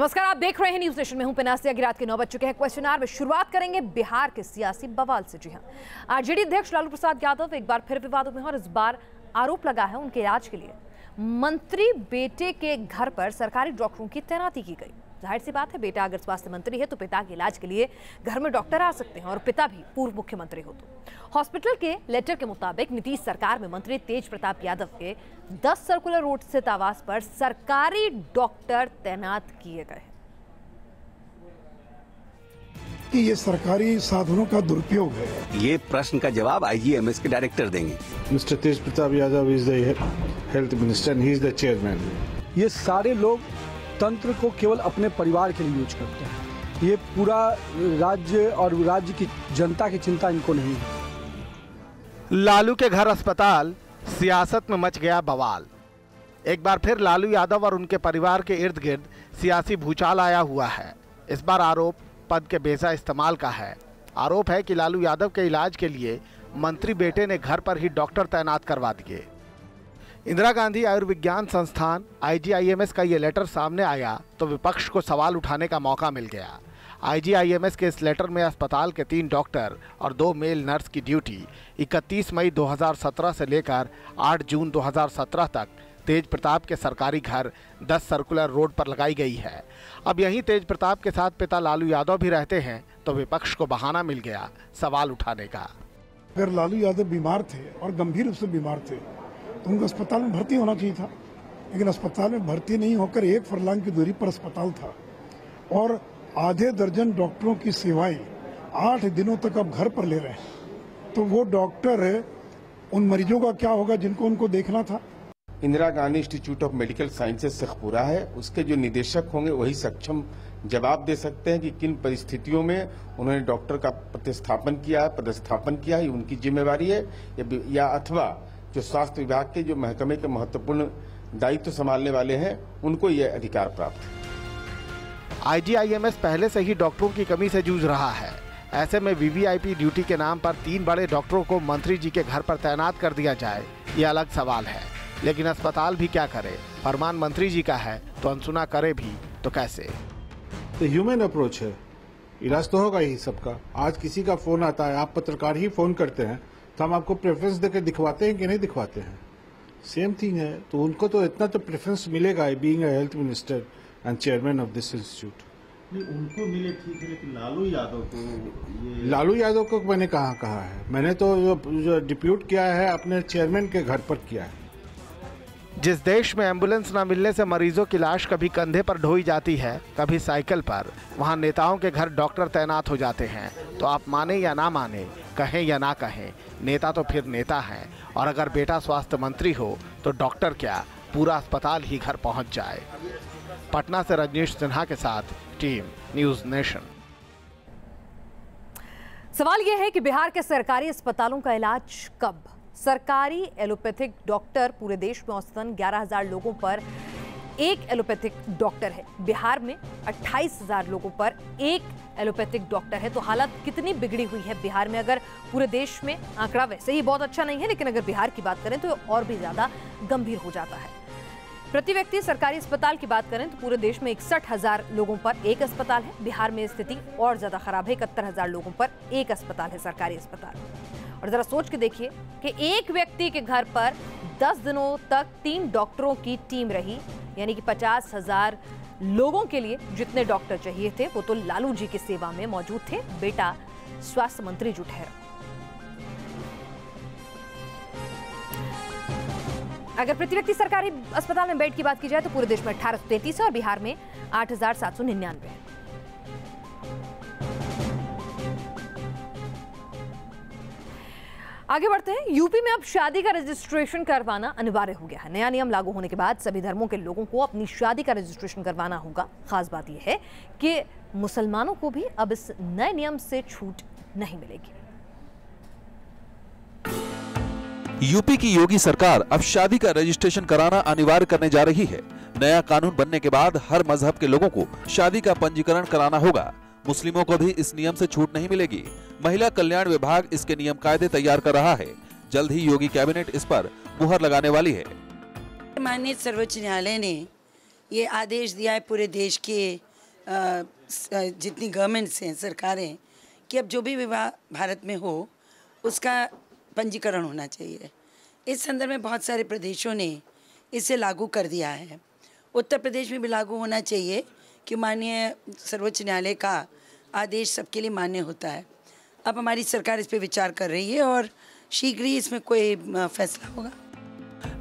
नमस्कार, आप देख रहे हैं न्यूज नेशन में हूं पिनासी। अभी रात के 9 बज चुके हैं। क्वेश्चन आवर में शुरुआत करेंगे बिहार के सियासी बवाल से। जी हां, आरजेडी अध्यक्ष लालू प्रसाद यादव एक बार फिर विवादों में हैं और इस बार आरोप लगा है उनके इलाज के लिए मंत्री बेटे के घर पर सरकारी डॉक्टरों की तैनाती की गई। जाहिर सी बात है, बेटा अगर स्वास्थ्य मंत्री है तो पिता के इलाज के लिए घर में डॉक्टर आ सकते हैं और पिता भी पूर्व मुख्यमंत्री हो तो। हॉस्पिटल के लेटर के मुताबिक नीतीश सरकार में मंत्री तेज प्रताप यादव के 10 सर्कुलर रोड स्थित आवास पर सरकारी डॉक्टर तैनात किए गए हैं। कि ये सरकारी साधनों का दुरुपयोग है। ये प्रश्न का जवाब आईजीएमएस के डायरेक्टर देंगे। Mister Tej Pratap Yadav is the health minister and he is the chairman. ये सारे लोग तंत्र को केवल अपने परिवार के लिए यूज करते हैं। ये पूरा राज्य और राज्य की जनता की चिंता इनको नहीं है। लालू के घर अस्पताल, सियासत में मच गया बवाल। एक बार फिर लालू यादव और उनके परिवार के इर्द गिर्द सियासी भूचाल आया हुआ है। इस बार आरोप पद के बेजा इस्तेमाल का है। आरोप है कि लालू यादव के इलाज के लिए मंत्री बेटे ने घर पर ही डॉक्टर तैनात करवा दिए। इंदिरा गांधी आयुर्विज्ञान संस्थान आईजीआईएमएस का ये लेटर सामने आया तो विपक्ष को सवाल उठाने का मौका मिल गया। आईजीआईएमएस के इस लेटर में अस्पताल के 3 डॉक्टर और 2 मेल नर्स की ड्यूटी 31 मई 2017 से लेकर 8 जून 2017 तक तेज प्रताप के सरकारी घर 10 सर्कुलर रोड पर लगाई गई है। अब यहीं तेज प्रताप के साथ पिता लालू यादव भी रहते हैं तो विपक्ष को बहाना मिल गया सवाल उठाने का। अगर लालू यादव बीमार थे और गंभीर रूप से बीमार थे तो उनको अस्पताल में भर्ती होना चाहिए था, लेकिन अस्पताल में भर्ती नहीं होकर 1 फरलांग की दूरी पर अस्पताल था और आधे दर्जन डॉक्टरों की सेवाएं 8 दिनों तक अब घर पर ले रहे हैं। तो वो डॉक्टर उन मरीजों का क्या होगा जिनको उनको देखना था। Indira Gandhi institute of medical sciences Sheikhpura है, उसके जो निदेशक होंगे वही सक्षम जवाब दे सकते हैं कि किन परिस्थितियों में उन्होंने डॉक्टर का प्रतिस्थापन किया है, पदस्थापन किया है, उनकी जिम्मेवारी है या अथवा जो स्वास्थ्य विभाग के जो महकमे के महत्वपूर्ण दायित्व संभालने वाले हैं उनको ये अधिकार प्राप्त है। आईजीआईएमएस पहले से ही डॉक्टरों की कमी से जूझ रहा है। ऐसे में वीवीआईपी ड्यूटी के नाम पर 3 बड़े डॉक्टरों को मंत्री जी के घर पर तैनात कर दिया जाए, ये अलग सवाल है। लेकिन अस्पताल भी क्या करे, फरमान मंत्री जी का है तो अनसुना करे भी तो कैसे। तो ह्यूमन अप्रोच है, इलाज तो होगा ही सबका। आज किसी का फोन आता है, आप पत्रकार ही फोन करते हैं तो हम आपको प्रेफरेंस देकर दिखवाते हैं कि नहीं दिखवाते हैं, सेम थिंग है। तो उनको तो इतना तो प्रेफरेंस मिलेगा being a health minister and chairman of this institute. उनको मिले ठीक है, लेकिन लालू यादव को मैंने कहा है, मैंने तो जो डिप्यूट किया है अपने चेयरमैन के घर पर किया है। जिस देश में एम्बुलेंस न मिलने से मरीजों की लाश कभी कंधे पर ढोई जाती है, कभी साइकिल पर, वहां नेताओं के घर डॉक्टर तैनात हो जाते हैं। तो आप माने या ना माने, कहें या ना कहें, नेता तो फिर नेता हैं। और अगर बेटा स्वास्थ्य मंत्री हो तो डॉक्टर क्या, पूरा अस्पताल ही घर पहुंच जाए। पटना से रजनीश सिन्हा के साथ टीम न्यूज नेशन। सवाल यह है कि बिहार के सरकारी अस्पतालों का इलाज कब? सरकारी एलोपैथिक डॉक्टर पूरे देश में औसतन 11,000 लोगों पर एक एलोपैथिक डॉक्टर है। बिहार में 28,000 लोगों पर एक एलोपैथिक डॉक्टर है। तो हालत कितनी बिगड़ी हुई है बिहार में। अगर पूरे देश में, आंकड़ा वैसे ही बहुत अच्छा नहीं है, लेकिन अगर बिहार की बात करें तो और भी ज्यादा गंभीर हो जाता है। प्रति व्यक्ति सरकारी अस्पताल की बात करें तो पूरे देश में 61,000 लोगों पर एक अस्पताल है। बिहार में स्थिति और ज्यादा खराब है, 71,000 लोगों पर एक अस्पताल है, सरकारी अस्पताल। और जरा सोच के देखिए कि एक व्यक्ति के घर पर 10 दिनों तक 3 डॉक्टरों की टीम रही, यानी कि 50,000 लोगों के लिए जितने डॉक्टर चाहिए थे वो तो लालू जी की सेवा में मौजूद थे। बेटा स्वास्थ्य मंत्री जो ठहरा। अगर प्रति व्यक्ति सरकारी अस्पताल में बेड की बात की जाए तो पूरे देश में 1833 है और बिहार में 8,799 है। आगे बढ़ते हैं। यूपी में अब शादी का रजिस्ट्रेशन करवाना अनिवार्य हो गया है। नया नियम लागू होने के बाद सभी धर्मों के लोगों को अपनी शादी का रजिस्ट्रेशन करवाना होगा। खास बात यह है कि मुसलमानों को भी अब इस नए नियम से छूट नहीं मिलेगी। यूपी की योगी सरकार अब शादी का रजिस्ट्रेशन कराना अनिवार्य करने जा रही है। नया कानून बनने के बाद हर मजहब के लोगों को शादी का पंजीकरण कराना होगा। मुस्लिमों को भी इस नियम से छूट नहीं मिलेगी। महिला कल्याण विभाग इसके नियम कायदे तैयार कर रहा है। जल्द ही योगी कैबिनेट इस पर मुहर लगाने वाली है। माननीय सर्वोच्च न्यायालय ने ये आदेश दिया है पूरे देश के जितनी गवर्नमेंट्स हैं, सरकारें, कि अब जो भी विवाह भारत में हो उसका पंजीकरण होना चाहिए। इस संदर्भ में बहुत सारे प्रदेशों ने इसे लागू कर दिया है। उत्तर प्रदेश में भी लागू होना चाहिए कि माननीय सर्वोच्च न्यायालय का आदेश सबके लिए मान्य होता है। अब हमारी सरकार इस पर विचार कर रही है और शीघ्र ही इसमें कोई फैसला होगा।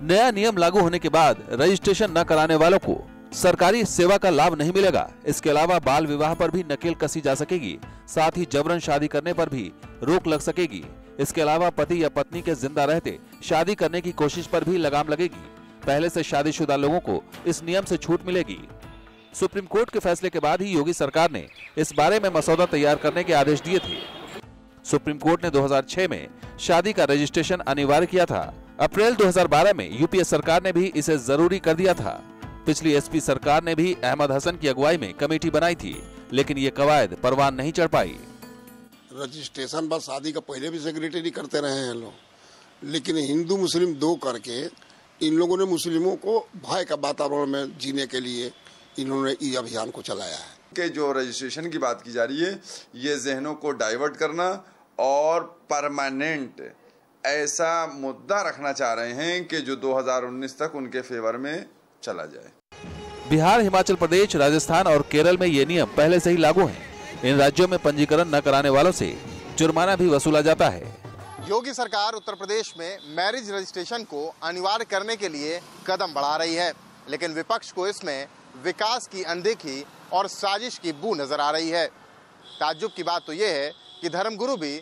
नया नियम लागू होने के बाद रजिस्ट्रेशन न कराने वालों को सरकारी सेवा का लाभ नहीं मिलेगा। इसके अलावा बाल विवाह पर भी नकेल कसी जा सकेगी, साथ ही जबरन शादी करने पर भी रोक लग सकेगी। इसके अलावा पति या पत्नी के जिंदा रहते शादी करने की कोशिश पर भी लगाम लगेगी। पहले से शादीशुदा लोगों को इस नियम से छूट मिलेगी। सुप्रीम कोर्ट के फैसले के बाद ही योगी सरकार ने इस बारे में मसौदा तैयार करने के आदेश दिए थे। सुप्रीम कोर्ट ने 2006 में शादी का रजिस्ट्रेशन अनिवार्य किया था। अप्रैल 2012 में यूपीए सरकार ने भी इसे जरूरी कर दिया था। पिछली एसपी सरकार ने भी अहमद हसन की अगुवाई में कमेटी बनाई थी, लेकिन ये कवायद परवान नहीं चढ़ पाई। रजिस्ट्रेशन बस शादी का पहले भी सेक्रेटरी करते रहे हैं लोग, लेकिन हिंदू मुस्लिम दो करके इन लोगों ने मुस्लिमों को भय का वातावरण में जीने के लिए इन्होंने ये अभियान को चलाया है। कि जो रजिस्ट्रेशन की बात की जा रही है, ये जहनों को डाइवर्ट करना और परमानेंट ऐसा मुद्दा रखना चाह रहे हैं कि जो 2019 तक उनके फेवर में चला जाए। बिहार, हिमाचल प्रदेश, राजस्थान और केरल में ये नियम पहले से ही लागू हैं। इन राज्यों में पंजीकरण न कराने वालों से जुर्माना भी वसूला जाता है। योगी सरकार उत्तर प्रदेश में मैरिज रजिस्ट्रेशन को अनिवार्य करने के लिए कदम बढ़ा रही है, लेकिन विपक्ष को इसमें विकास की अनदेखी और साजिश की बू नजर आ रही है। ताज्जुब की बात तो ये है कि धर्मगुरु भी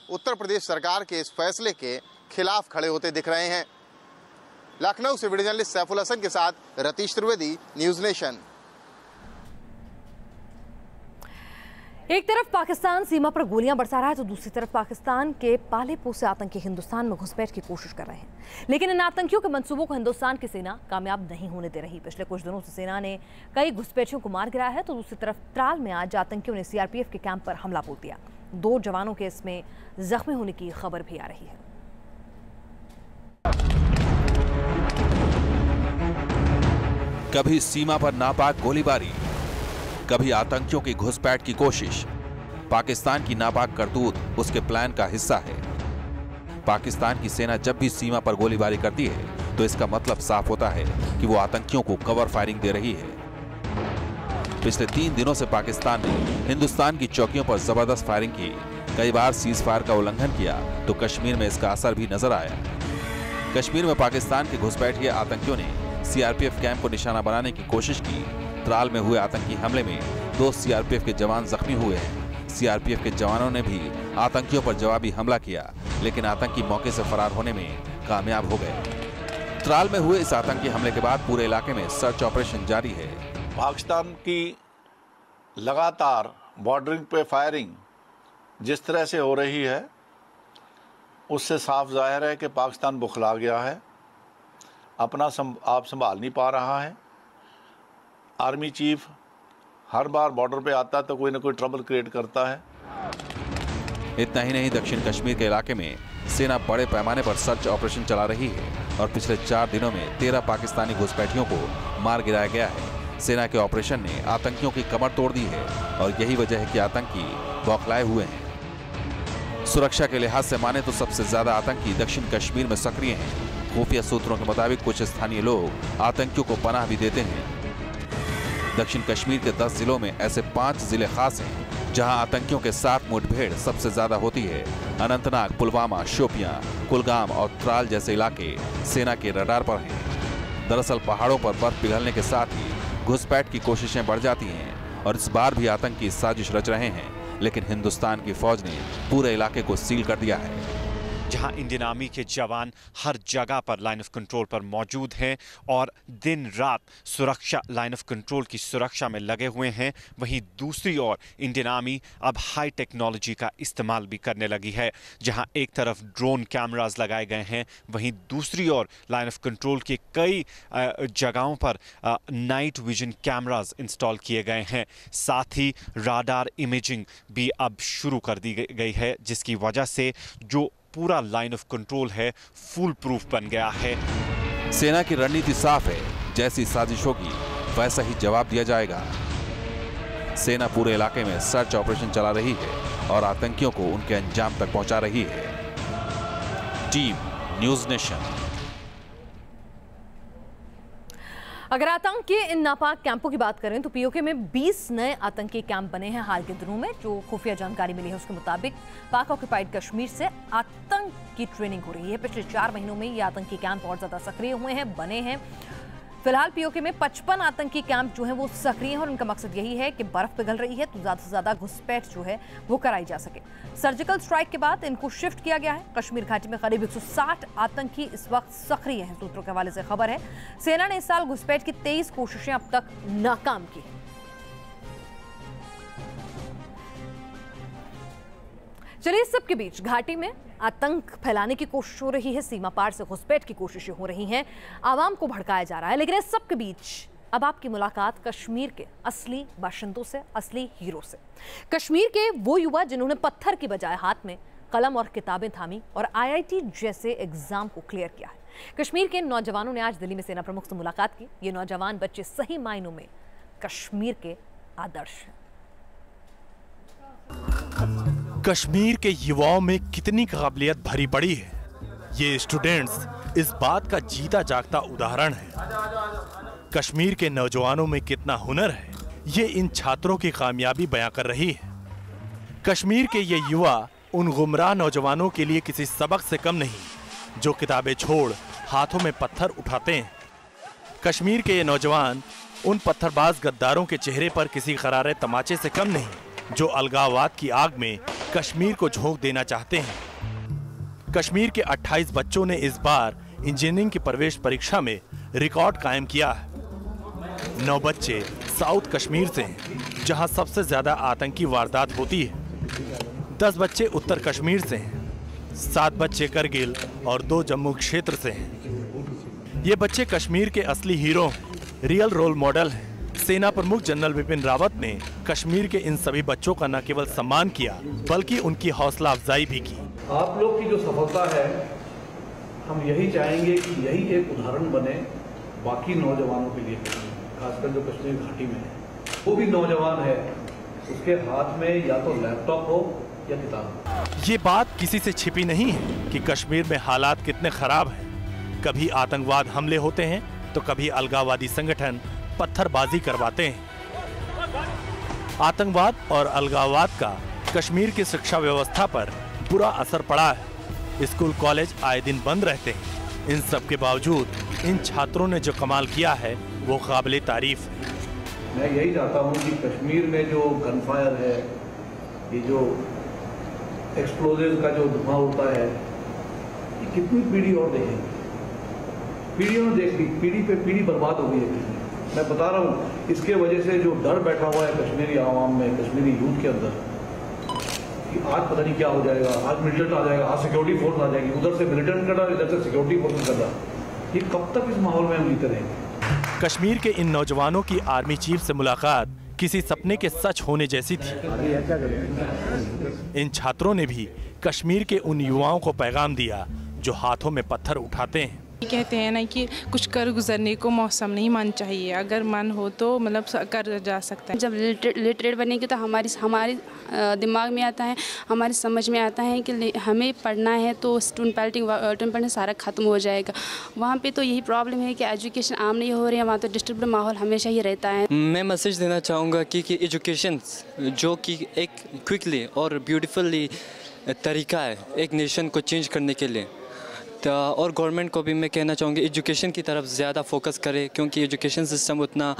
उत्तर प्रदेश सरकार के इस फैसले के खिलाफ खड़े होते दिख रहे हैं। लखनऊ से वीडियो जर्नलिस्ट सैफुल हसन के साथ रतीश त्रिवेदी, न्यूज नेशन। एक तरफ पाकिस्तान सीमा पर गोलियां बरसा रहा है तो दूसरी तरफ पाकिस्तान के पाले पोसे आतंकी हिंदुस्तान में घुसपैठ की कोशिश कर रहे हैं, लेकिन इन आतंकियों के मंसूबों को हिंदुस्तान की सेना कामयाब नहीं होने दे रही। पिछले कुछ दिनों से सेना ने कई घुसपैठियों को मार गिराया है तो दूसरी तरफ त्राल में आज आतंकियों ने सीआरपीएफ के कैंप पर हमला बोल दिया। 2 जवानों के इसमें जख्मी होने की खबर भी आ रही है। कभी सीमा पर नापाक गोलीबारी, कभी आतंकियों की घुसपैठ की कोशिश। पाकिस्तान की नापाक करतूत उसके प्लान का हिस्सा है। पाकिस्तान की सेना जब भी सीमा पर गोलीबारी करती है तो इसका मतलब साफ होता है कि वो आतंकियों को कवर फायरिंग दे रही है। पिछले 3 दिनों से पाकिस्तान ने हिंदुस्तान की चौकियों पर जबरदस्त फायरिंग की। कई बार सीज फायर का उल्लंघन किया तो कश्मीर में इसका असर भी नजर आया। कश्मीर में पाकिस्तान के घुसपैठिए आतंकियों ने सीआरपीएफ कैंप को निशाना बनाने की कोशिश की। त्राल में हुए आतंकी हमले में 2 सीआरपीएफ के जवान जख्मी हुए हैं। सीआरपीएफ के जवानों ने भी आतंकियों पर जवाबी हमला किया, लेकिन आतंकी मौके से फरार होने में कामयाब हो गए। त्राल में हुए इस आतंकी हमले के बाद पूरे इलाके में सर्च ऑपरेशन जारी है। पाकिस्तान की लगातार बॉर्डरिंग पे फायरिंग जिस तरह से हो रही है उससे साफ जाहिर है कि पाकिस्तान बुखला गया है, अपना आप संभाल नहीं पा रहा है। आर्मी चीफ हर बार बॉर्डर पे आता है तो कोई ना कोई ट्रबल क्रिएट करता है। इतना ही नहीं, दक्षिण कश्मीर के इलाके में सेना बड़े पैमाने पर सर्च ऑपरेशन चला रही है और पिछले 4 दिनों में 13 पाकिस्तानी घुसपैठियों को मार गिराया गया है। सेना के ऑपरेशन ने आतंकियों की कमर तोड़ दी है और यही वजह है कि आतंकी बौखलाए हुए हैं। सुरक्षा के लिहाज से माने तो सबसे ज्यादा आतंकी दक्षिण कश्मीर में सक्रिय हैं। खुफिया सूत्रों के मुताबिक कुछ स्थानीय लोग आतंकियों को पनाह भी देते हैं। दक्षिण कश्मीर के 10 जिलों में ऐसे 5 जिले खास हैं जहां आतंकियों के साथ मुठभेड़ सबसे ज्यादा होती है। अनंतनाग, पुलवामा, शोपियां, कुलगाम और त्राल जैसे इलाके सेना के रडार पर हैं। दरअसल पहाड़ों पर बर्फ पिघलने के साथ ही घुसपैठ की कोशिशें बढ़ जाती हैं और इस बार भी आतंकी साजिश रच रहे हैं, लेकिन हिंदुस्तान की फौज ने पूरे इलाके को सील कर दिया है। जहां इंडियन आर्मी के जवान हर जगह पर लाइन ऑफ कंट्रोल पर मौजूद हैं और दिन रात सुरक्षा लाइन ऑफ कंट्रोल की सुरक्षा में लगे हुए हैं, वहीं दूसरी ओर इंडियन आर्मी अब हाई टेक्नोलॉजी का इस्तेमाल भी करने लगी है। जहां एक तरफ ड्रोन कैमरास लगाए गए हैं, वहीं दूसरी ओर लाइन ऑफ कंट्रोल के कई जगहों पर नाइट विजन कैमरास इंस्टॉल किए गए हैं। साथ ही राडार इमेजिंग भी अब शुरू कर दी गई है, जिसकी वजह से जो पूरा लाइन ऑफ कंट्रोल है फुल प्रूफ बन गया है। सेना की रणनीति साफ है, जैसी साजिश होगी वैसा ही जवाब दिया जाएगा। सेना पूरे इलाके में सर्च ऑपरेशन चला रही है और आतंकियों को उनके अंजाम तक पहुंचा रही है। Team news nation. अगर आतंक के इन नापाक कैंपों की बात करें तो पीओके में 20 नए आतंकी कैंप बने हैं हाल के दिनों में। जो खुफिया जानकारी मिली है उसके मुताबिक पाक ऑक्यूपाइड कश्मीर से आतंक की ट्रेनिंग हो रही है। पिछले 4 महीनों में ये आतंकी कैंप और ज्यादा सक्रिय हुए हैं, बने हैं। फिलहाल पीओके में 55 आतंकी कैंप जो हैं वो सक्रिय हैं और उनका मकसद यही है कि बर्फ पिघल रही है तो ज्यादा से ज्यादा घुसपैठ जो है वो कराई जा सके। सर्जिकल स्ट्राइक के बाद इनको शिफ्ट किया गया है। कश्मीर घाटी में करीब 160 आतंकी इस वक्त सक्रिय हैं, सूत्रों के हवाले से खबर है। सेना ने इस साल घुसपैठ की 23 कोशिशें अब तक नाकाम की। चलिए, इस सब के बीच घाटी में आतंक फैलाने की कोशिश हो रही है, सीमा पार से घुसपैठ की कोशिशें हो रही हैं, आवाम को भड़काया जा रहा है। लेकिन इस सब के बीच अब आपकी मुलाकात कश्मीर के असली बाशिंदों से, असली हीरो से। कश्मीर के वो युवा जिन्होंने पत्थर की बजाय हाथ में कलम और किताबें थामी और IIT जैसे एग्जाम को क्लियर किया है। कश्मीर के नौजवानों ने आज दिल्ली में सेना प्रमुख से मुलाकात की। ये नौजवान बच्चे सही मायनों में कश्मीर के आदर्श हैं। कश्मीर के युवाओं में कितनी काबिलियत भरी पड़ी है, ये स्टूडेंट्स इस बात का जीता जागता उदाहरण है। कश्मीर के नौजवानों में कितना हुनर है, ये इन छात्रों की कामयाबी बयां कर रही है। कश्मीर के ये युवा उन गुमराह नौजवानों के लिए किसी सबक से कम नहीं जो किताबें छोड़ हाथों में पत्थर उठाते हैं। कश्मीर के ये नौजवान उन पत्थरबाज गद्दारों के चेहरे पर किसी करारे तमाचे से कम नहीं जो अलगाववाद की आग में कश्मीर को झोंक देना चाहते हैं। कश्मीर के 28 बच्चों ने इस बार इंजीनियरिंग की प्रवेश परीक्षा में रिकॉर्ड कायम किया है। 9 बच्चे साउथ कश्मीर से हैं, जहां सबसे ज्यादा आतंकी वारदात होती है। 10 बच्चे उत्तर कश्मीर से हैं, 7 बच्चे करगिल और 2 जम्मू क्षेत्र से हैं। ये बच्चे कश्मीर के असली हीरो हैं, रियल रोल मॉडल हैं। सेना प्रमुख जनरल बिपिन रावत ने कश्मीर के इन सभी बच्चों का न केवल सम्मान किया बल्कि उनकी हौसला अफजाई भी की। आप लोग की जो सफलता है, हम यही चाहेंगे कि यही एक उदाहरण बने बाकी नौजवानों के लिए, खासकर जो कश्मीर घाटी में है। वो भी नौजवान है, उसके हाथ में या तो लैपटॉप हो या किताब। ये बात किसी से छिपी नहीं है कि कश्मीर में हालात कितने खराब हैं। कभी आतंकवाद हमले होते हैं तो कभी अलगाववादी संगठन पत्थरबाजी करवाते हैं। आतंकवाद और अलगाववाद का कश्मीर की शिक्षा व्यवस्था पर बुरा असर पड़ा है। स्कूल कॉलेज आए दिन बंद रहते हैं। इन सब के बावजूद इन छात्रों ने जो कमाल किया है वो काबिले तारीफ है। मैं यही चाहता हूँ कि कश्मीर में जो गनफायर है, ये जो एक्सप्लोजिव का जो धुआं होता है, ये कितनी पीढ़ी और देखेंगे। पीढ़ियों ने देख ली, पीढ़ी पे पीढ़ी बर्बाद हो गई है। मैं बता रहा हूँ, इसके वजह से जो डर बैठा हुआ है कश्मीरी आवाम में, कश्मीरी यूथ के अंदर, कि आज पता नहीं क्या हो जाएगा, आज मिलिटेंट आ जाएगा, आज सिक्योरिटी फोर्स आ जाएगी, उधर से मिलिटेंट कर रहा है, इधर से सिक्योरिटी फोर्स कर रहा है। ये कब तक इस माहौल में हम जीते रहेंगे? कश्मीर के इन नौजवानों की आर्मी चीफ से मुलाकात किसी सपने के सच होने जैसी थी। इन छात्रों ने भी कश्मीर के उन युवाओं को पैगाम दिया जो हाथों में पत्थर उठाते हैं। कहते हैं ना कि कुछ कर गुजरने को मौसम नहीं मन चाहिए, अगर मन हो तो मतलब कर जा सकता है। जब लिटरेट बनेंगे तो हमारे दिमाग में आता है, हमारी समझ में आता है कि हमें पढ़ना है तो स्टूडेंट पढ़ने सारा ख़त्म हो जाएगा। वहाँ पे तो यही प्रॉब्लम है कि एजुकेशन आम नहीं हो रही है, वहाँ तो डिस्टर्ब माहौल हमेशा ही रहता है। मैं मैसेज देना चाहूँगा कि एजुकेशन जो कि एक क्विकली और ब्यूटीफुली तरीका है एक नेशन को चेंज करने के लिए, और गवर्नमेंट को भी मैं कहना चाहूँगी एजुकेशन की तरफ ज़्यादा फोकस करे, क्योंकि एजुकेशन सिस्टम उतना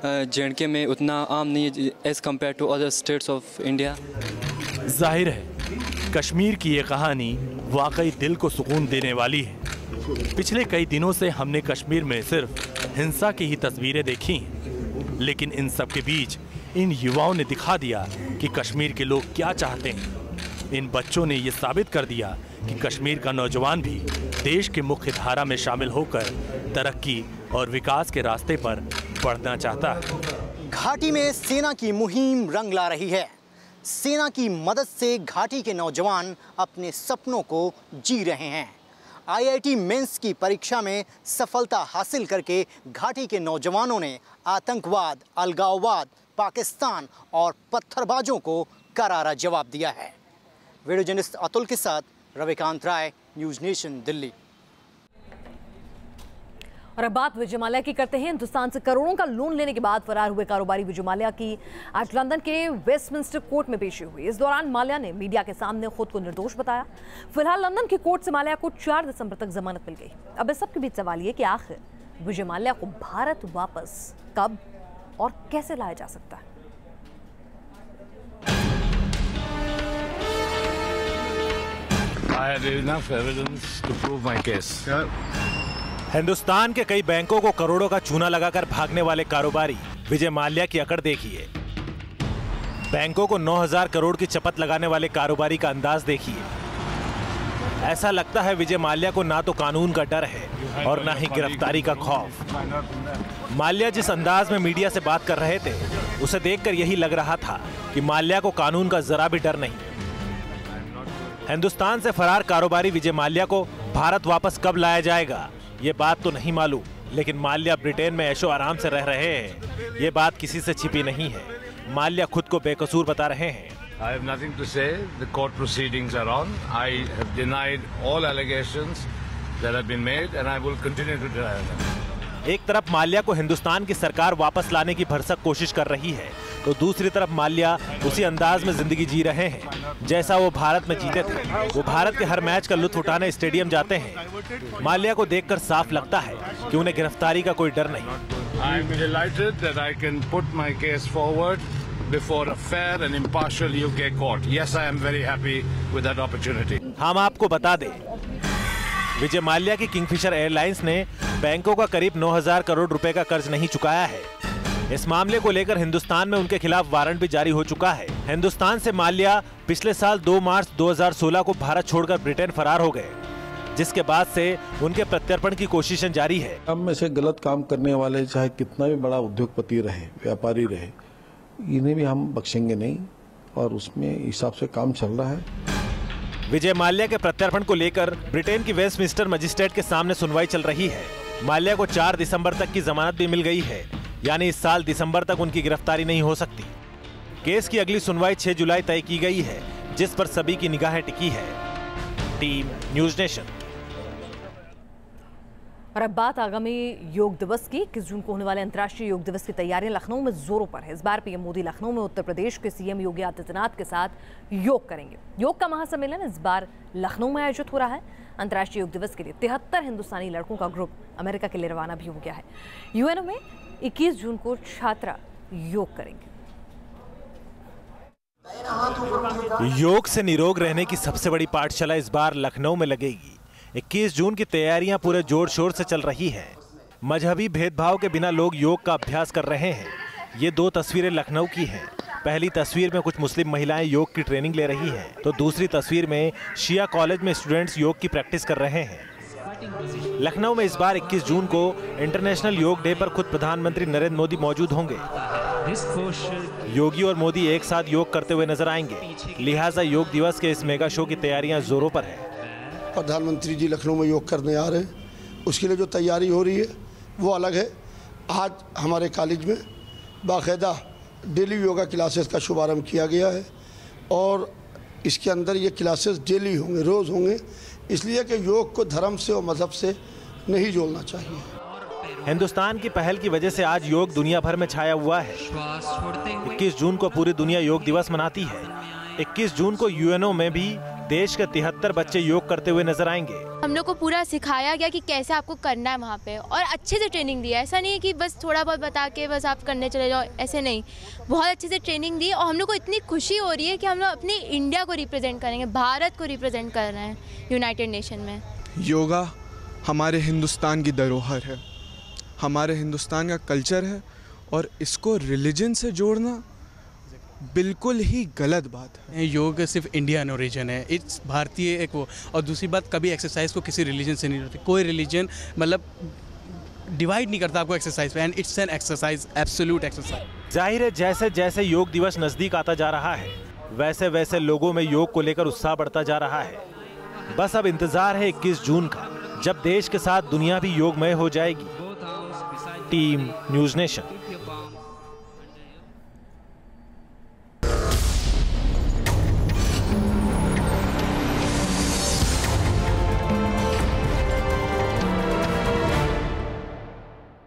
JNK में उतना आम नहीं है as compare to other states of India. जाहिर है कश्मीर की ये कहानी वाकई दिल को सुकून देने वाली है। पिछले कई दिनों से हमने कश्मीर में सिर्फ हिंसा की ही तस्वीरें देखी, लेकिन इन सब के बीच इन युवाओं ने दिखा दिया कि कश्मीर के लोग क्या चाहते हैं। इन बच्चों ने ये साबित कर दिया कि कश्मीर का नौजवान भी देश की मुख्य धारा में शामिल होकर तरक्की और विकास के रास्ते पर बढ़ना चाहता है। घाटी में सेना की मुहिम रंग ला रही है। सेना की मदद से घाटी के नौजवान अपने सपनों को जी रहे हैं। IIT मेंस की परीक्षा में सफलता हासिल करके घाटी के नौजवानों ने आतंकवाद, अलगाववाद, पाकिस्तान और पत्थरबाजों को करारा जवाब दिया है। वीडियो जर्नलिस्ट अतुल के साथ रविकांत राय, न्यूज़ नेशन, दिल्ली। और अब बात विजय माल्या की करते हैं। हिंदुस्तान से करोड़ों का लोन लेने के बाद फरार हुए कारोबारी विजय माल्या की आज लंदन के वेस्टमिंस्टर कोर्ट में पेशी हुई। इस दौरान माल्या ने मीडिया के सामने खुद को निर्दोष बताया। फिलहाल लंदन की कोर्ट से माल्या को 4 दिसंबर तक जमानत मिल गई। अब इस सबके बीच सवाल ये कि आखिर विजय माल्या को भारत वापस कब और कैसे लाया जा सकता है। I had enough evidence to prove my case. Hindustan के कई बैंकों को करोड़ों का चूना लगाकर भागने वाले कारोबारी विजय माल्या की अकड़ देखिए। बैंकों को 9,000 करोड़ की चपत लगाने वाले कारोबारी का अंदाज देखिए। ऐसा लगता है विजय माल्या को ना तो कानून का डर है और ना ही गिरफ्तारी का खौफ। माल्या जिस अंदाज में मीडिया से बात कर रहे थे, उसे देखकर यही लग रहा था कि माल्या को कानून का जरा भी डर नहीं। हिंदुस्तान से फरार कारोबारी विजय माल्या को भारत वापस कब लाया जाएगा, ये बात तो नहीं मालूम, लेकिन माल्या ब्रिटेन में ऐशो आराम से रह रहे हैं, ये बात किसी से छिपी नहीं है। माल्या खुद को बेकसूर बता रहे हैं। I have nothing to say. The court proceedings are on. I have denied all allegations that have been made, and I will continue to deny them. एक तरफ माल्या को हिंदुस्तान की सरकार वापस लाने की भरसक कोशिश कर रही है, तो दूसरी तरफ माल्या उसी अंदाज में जिंदगी जी रहे हैं जैसा वो भारत में जीते थे। वो भारत के हर मैच का लुत्फ उठाने स्टेडियम जाते हैं। माल्या को देखकर साफ लगता है कि उन्हें गिरफ्तारी का कोई डर नहीं। I am delighted that I can put my case forward before a fair and impartial UK court. Yes, I am very happy with that opportunity. हम आपको बता दें, विजय माल्या की किंगफिशर एयरलाइंस ने बैंकों का करीब 9,000 करोड़ रुपए का कर्ज नहीं चुकाया है। इस मामले को लेकर हिंदुस्तान में उनके खिलाफ वारंट भी जारी हो चुका है। हिंदुस्तान से माल्या पिछले साल 2 मार्च 2016 को भारत छोड़कर ब्रिटेन फरार हो गए, जिसके बाद से उनके प्रत्यर्पण की कोशिशें जारी है। हम में से गलत काम करने वाले चाहे कितना भी बड़ा उद्योगपति रहे, व्यापारी रहे, इन्हें भी हम बख्शेंगे नहीं और उसमें हिसाब से काम चल रहा है। विजय माल्या के प्रत्यर्पण को लेकर ब्रिटेन की वेस्टमिंस्टर मजिस्ट्रेट के सामने सुनवाई चल रही है। माल्या को 4 दिसंबर तक की जमानत भी मिल गई है, यानी इस साल दिसंबर तक उनकी गिरफ्तारी नहीं हो सकती। केस की अगली सुनवाई 6 जुलाई तय की गई है, जिस पर सभी की निगाहें टिकी है। Team news nation. और अब बात आगामी योग दिवस की। 21 जून को होने वाले अंतर्राष्ट्रीय योग दिवस की तैयारियां लखनऊ में जोरों पर है। इस बार पीएम मोदी लखनऊ में उत्तर प्रदेश के सीएम योगी आदित्यनाथ के साथ योग करेंगे। योग का महासम्मेलन इस बार लखनऊ में आयोजित हो रहा है। अंतर्राष्ट्रीय योग दिवस के लिए 73 हिंदुस्तानी लड़कों का ग्रुप अमेरिका के लिए रवाना भी हो गया है। यूएनओ में 21 जून को छात्रा योग करेंगे। योग से निरोग रहने की सबसे बड़ी पाठशाला इस बार लखनऊ में लगेगी। 21 जून की तैयारियां पूरे जोर शोर से चल रही हैं। मजहबी भेदभाव के बिना लोग योग का अभ्यास कर रहे हैं। ये 2 तस्वीरें लखनऊ की हैं। पहली तस्वीर में कुछ मुस्लिम महिलाएं योग की ट्रेनिंग ले रही हैं, तो दूसरी तस्वीर में शिया कॉलेज में स्टूडेंट्स योग की प्रैक्टिस कर रहे हैं। लखनऊ में इस बार 21 जून को इंटरनेशनल योग डे पर खुद प्रधानमंत्री नरेंद्र मोदी मौजूद होंगे। योगी और मोदी एक साथ योग करते हुए नजर आएंगे, लिहाजा योग दिवस के इस मेगा शो की तैयारियां जोरों पर है। प्रधानमंत्री जी लखनऊ में योग करने आ रहे हैं, उसके लिए जो तैयारी हो रही है वो अलग है। आज हमारे कॉलेज में बाकायदा डेली योगा क्लासेस का शुभारंभ किया गया है और इसके अंदर ये क्लासेस डेली होंगे, रोज़ होंगे, इसलिए कि योग को धर्म से और मज़हब से नहीं जोड़ना चाहिए। हिंदुस्तान की पहल की वजह से आज योग दुनिया भर में छाया हुआ है। 21 जून को पूरी दुनिया योग दिवस मनाती है। 21 जून को यूएनओ में भी देश के 73 बच्चे योग करते हुए नजर आएंगे। हम लोग को पूरा सिखाया गया कि कैसे आपको करना है वहाँ पे, और अच्छे से ट्रेनिंग दी है। ऐसा नहीं है कि बस थोड़ा बहुत बता के बस आप करने चले जाओ, ऐसे नहीं, बहुत अच्छे से ट्रेनिंग दी। और हम लोग को इतनी खुशी हो रही है कि हम लोग अपनी इंडिया को रिप्रेजेंट करेंगे, भारत को रिप्रेजेंट कर रहे हैं यूनाइटेड नेशन में। योगा हमारे हिंदुस्तान की धरोहर है, हमारे हिंदुस्तान का कल्चर है, और इसको रिलीजन से जोड़ना बिल्कुल ही गलत बात है। योग सिर्फ इंडियन ओरिजिन है, इट्स भारतीय एक वो। और दूसरी बात, कभी एक्सरसाइज को किसी रिलीजन से नहीं होती। कोई रिलीजन मतलब डिवाइड नहीं करता आपको एक्सरसाइज पे, and it's an exercise, absolute exercise. जाहिर है जैसे जैसे योग दिवस नजदीक आता जा रहा है, वैसे वैसे लोगों में योग को लेकर उत्साह बढ़ता जा रहा है। बस अब इंतजार है 21 जून का, जब देश के साथ दुनिया भी योगमय हो जाएगी। Team news nation.